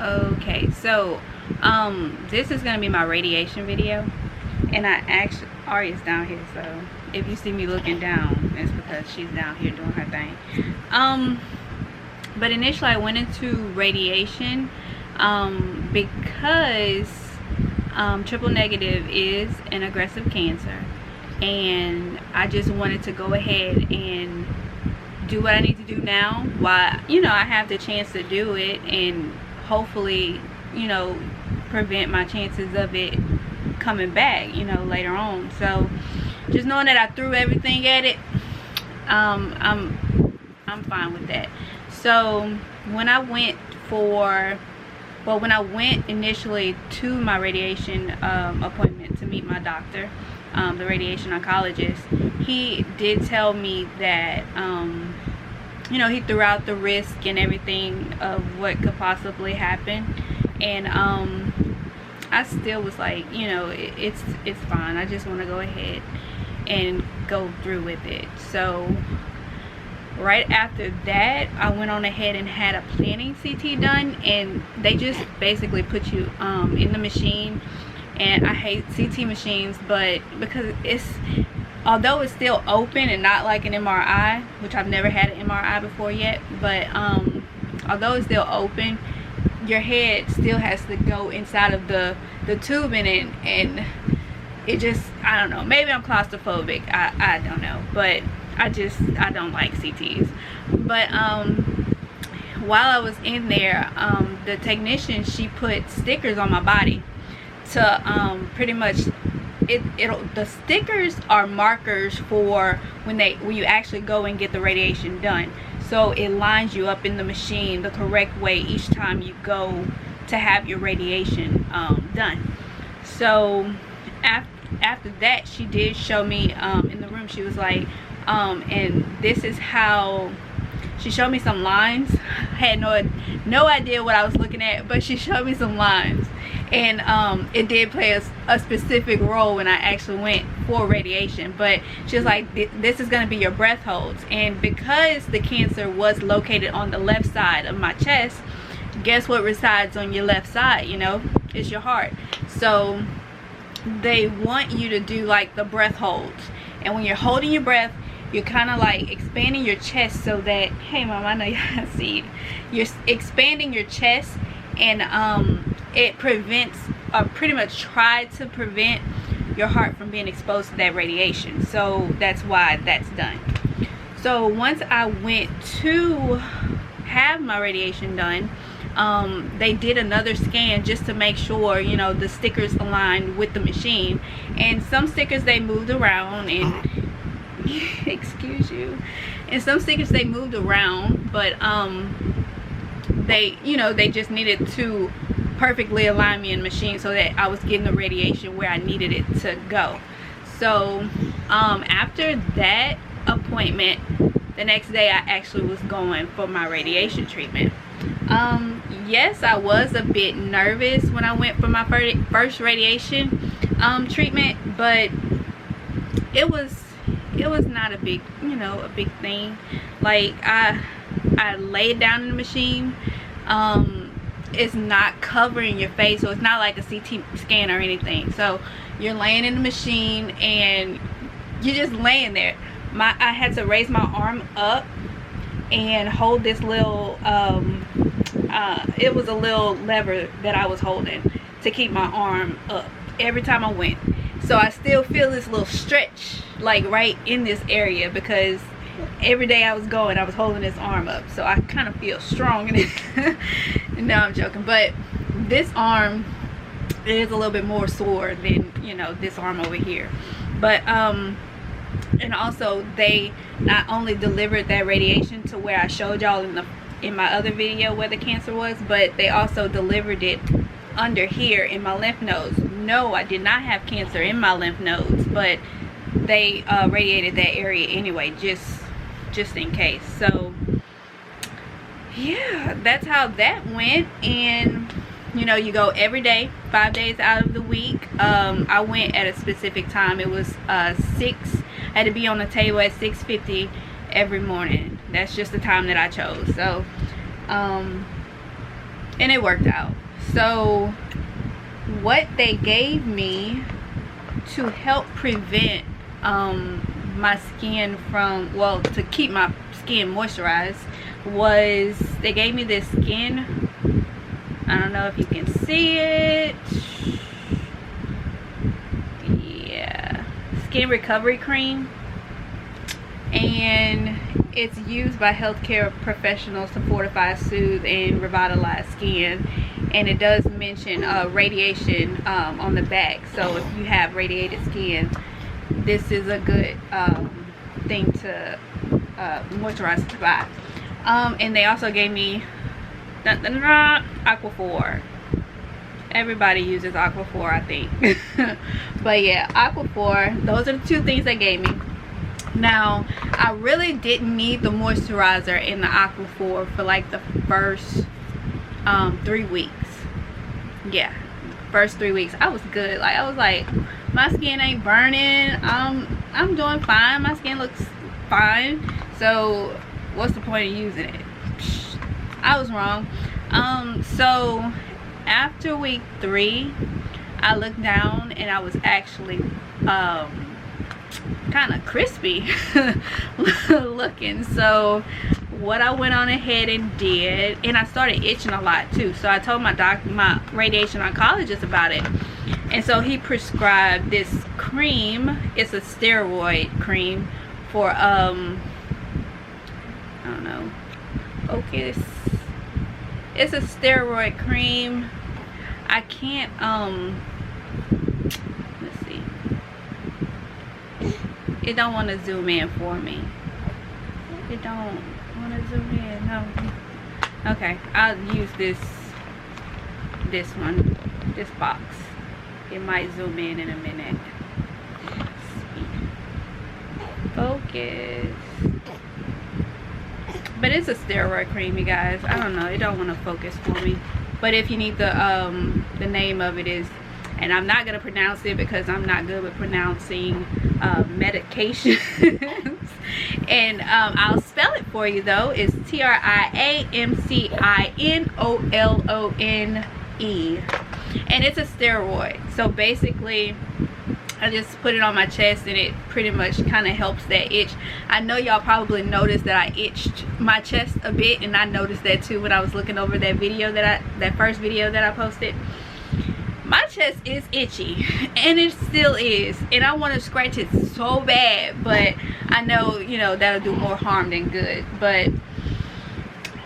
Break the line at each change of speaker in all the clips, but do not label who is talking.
Okay, so this is gonna be my radiation video, and I actually, Aria's down here, so if you see me looking down, it's because she's down here doing her thing. But initially I went into radiation because triple negative is an aggressive cancer, and I just wanted to go ahead and do what I need to do now while, you know, I have the chance to do it, and hopefully, you know, prevent my chances of it coming back, you know, later on. So just knowing that I threw everything at it, I'm fine with that. So when I went initially to my radiation appointment to meet my doctor, the radiation oncologist, he did tell me that you know, he threw out the risk and everything of what could possibly happen, and I still was like, you know, it's fine. I just want to go ahead and go through with it. So right after that, I went on ahead and had a planning CT done, and they just basically put you in the machine. And I hate CT machines, but because although it's still open and not like an MRI, which I've never had an MRI before yet, but although it's still open, your head still has to go inside of the tube in it, and it just, I don't know, maybe I'm claustrophobic, I don't know, but I don't like CTs. But while I was in there, the technician, she put stickers on my body to pretty much, the stickers are markers for when you actually go and get the radiation done. So it lines you up in the machine the correct way each time you go to have your radiation done. So after that, she did show me in the room, she was like, and this is how, she showed me some lines. I had no idea what I was looking at, but she showed me some lines, and it did play a specific role when I actually went for radiation. But she was like, this is going to be your breath holds, and because the cancer was located on the left side of my chest, guess what resides on your left side? You know, it's your heart. So they want you to do like the breath holds, and when you're holding your breath, you're kind of like expanding your chest so that, hey mom, I know y'all see it, you're expanding your chest, and it prevents, or pretty much try to prevent your heart from being exposed to that radiation. So that's why that's done. So once I went to have my radiation done, they did another scan just to make sure, you know, the stickers aligned with the machine, and some stickers they moved around, and excuse you, and some stickers they moved around, but they, you know, they just needed to perfectly align me in the machine so that I was getting the radiation where I needed it to go. So after that appointment, the next day I actually was going for my radiation treatment. Yes, I was a bit nervous when I went for my first radiation treatment, but it was not a big, you know, a big thing. Like I laid down in the machine. It's not covering your face, so it's not like a CT scan or anything. So you're laying in the machine and you're just laying there. I had to raise my arm up and hold this little it was a little lever that I was holding to keep my arm up every time I went. So I still feel this little stretch like right in this area, because every day I was going, I was holding this arm up, so I kind of feel strong in it. No, I'm joking, but this arm is a little bit more sore than, you know, this arm over here. But and also they not only delivered that radiation to where I showed y'all in my other video where the cancer was, but they also delivered it under here in my lymph nodes. No, I did not have cancer in my lymph nodes, but they radiated that area anyway, just in case. So yeah, that's how that went. And you know, you go every day, 5 days out of the week. I went at a specific time. It was 6. I had to be on the table at 6:50 every morning. That's just the time that I chose. So and it worked out. So what they gave me to help prevent my skin from, well, to keep my skin moisturized, was they gave me this skin, I don't know if you can see it, yeah, skin recovery cream. And it's used by healthcare professionals to fortify, soothe, and revitalize skin. And it does mention radiation on the back. So if you have radiated skin, this is a good thing to moisturize to buy. And they also gave me Aquaphor. Everybody uses Aquaphor, I think. But yeah, Aquaphor, those are the two things they gave me. Now, I really didn't need the moisturizer in the Aquaphor for like the first 3 weeks. Yeah, first 3 weeks I was good. Like, I was like, my skin ain't burning, I'm doing fine, my skin looks fine, so what's the point of using it? I was wrong. So after week 3, I looked down and I was actually kind of crispy looking. So what I went on ahead and did, and I started itching a lot too, so I told my radiation oncologist about it, and so he prescribed this cream. It's a steroid cream for I don't know, focus. It's a steroid cream. I can't let's see, it don't want to zoom in for me. It don't want to zoom in. No. Okay, I'll use this one, this box. It might zoom in a minute. Focus. But it's a steroid cream, you guys. I don't know, it don't want to focus for me. But if you need the name of it is, and I'm not gonna pronounce it because I'm not good with pronouncing medications. And I'll spell it for you though. It's Triamcinolone, and it's a steroid. So basically, I just put it on my chest and it pretty much kind of helps that itch. I know y'all probably noticed that I itched my chest a bit, and I noticed that too when I was looking over that video that first video that I posted. My chest is itchy, and it still is, and I want to scratch it so bad, but I know, you know, that'll do more harm than good. But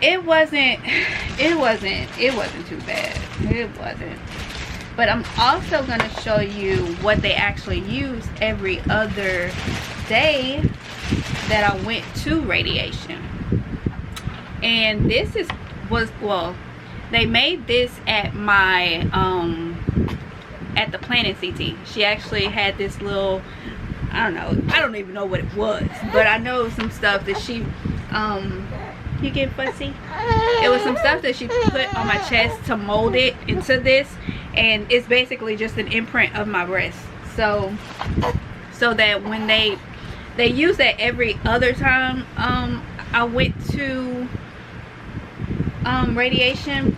it wasn't too bad. It wasn't. But I'm also going to show you what they actually use every other day that I went to radiation. And this well, they made this at my at the Planet CT. She actually had this little, I don't even know what it was, but I know some stuff that she you get fussy? It was some stuff that she put on my chest to mold it into this, and it's basically just an imprint of my breast. So that when they use that every other time I went to radiation,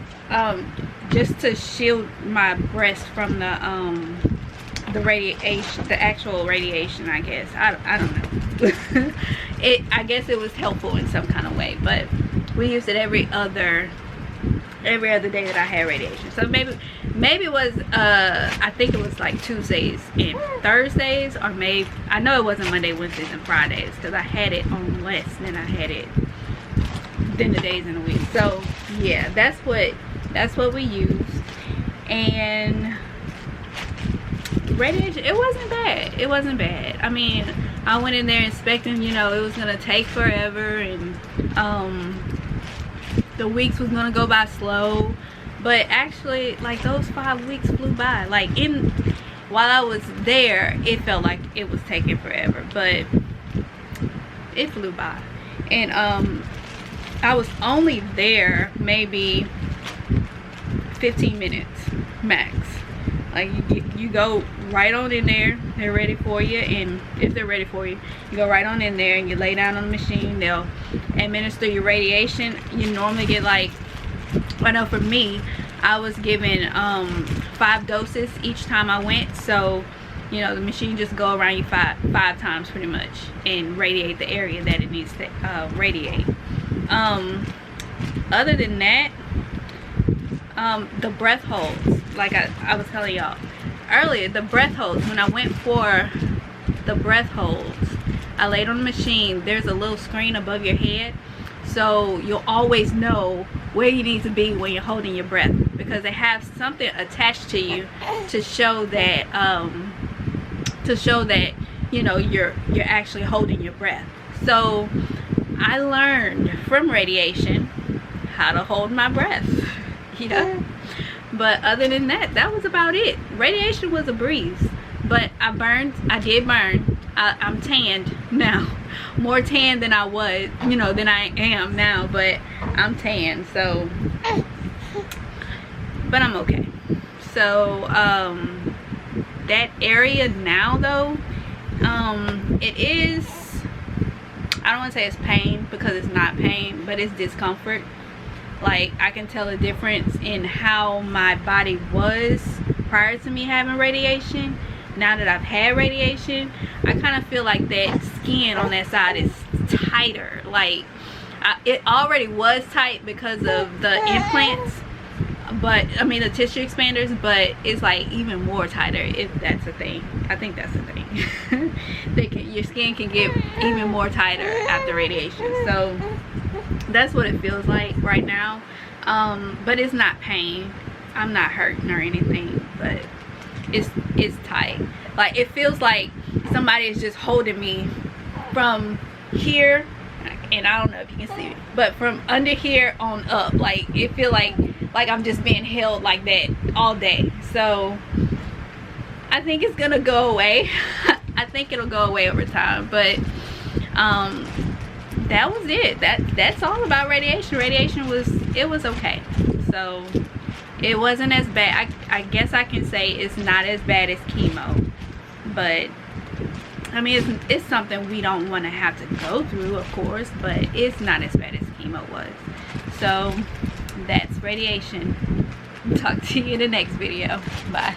just to shield my breast from the radiation, the actual radiation, I guess. I don't know. I guess it was helpful in some kind of way, but we used it every other day that I had radiation. So maybe it was I think it was like Tuesdays and Thursdays, or maybe, I know it wasn't Monday, Wednesdays, and Fridays, because I had it on less than I had it than the days in the week. So yeah, that's what we used. And radiation, it wasn't bad. I mean, I went in there expecting, you know, it was gonna take forever, and the weeks was gonna go by slow, but actually, like, those 5 weeks flew by. Like, while I was there, it felt like it was taking forever, but it flew by. And I was only there maybe 15 minutes max. Like, you go right on in there, they're ready for you, and if they're ready for you, you go right on in there and you lay down on the machine. They'll administer your radiation. You normally get like I know for me, I was given 5 doses each time I went. So, you know, the machine just go around you five times pretty much and radiate the area that it needs to radiate. Other than that, the breath holds, like I was telling y'all earlier, the breath holds, when I went for the breath holds, I laid on the machine. There's a little screen above your head, so you'll always know where you need to be when you're holding your breath, because they have something attached to you to show that you know you're actually holding your breath. So I learned from radiation how to hold my breath. Yeah. But other than that, that was about it. Radiation was a breeze, but I did burn. I'm tanned now, more tan than I was, you know, than I am now, but I'm tan, so, but I'm okay. So that area now though, it is, I don't want to say it's pain, because it's not pain, but it's discomfort. Like, I can tell a difference in how my body was prior to me having radiation. Now that I've had radiation, I kind of feel like that skin on that side is tighter. Like, it already was tight because of the implants, but I mean the tissue expanders, but it's like even more tighter, if that's a thing. I think that's a thing. Your skin can get even more tighter after radiation. So that's what it feels like right now. But it's not pain. I'm not hurting or anything, but it's tight. Like, it feels like somebody is just holding me from here, and I don't know if you can see it, but from under here on up. Like, it feel like I'm just being held like that all day. So I think it's gonna go away. I think it'll go away over time. But that was it. That's all about radiation. Radiation was okay. So it wasn't as bad. I guess I can say it's not as bad as chemo, but I mean, it's something we don't want to have to go through, of course, but it's not as bad as chemo was. So that's radiation. Talk to you in the next video. Bye.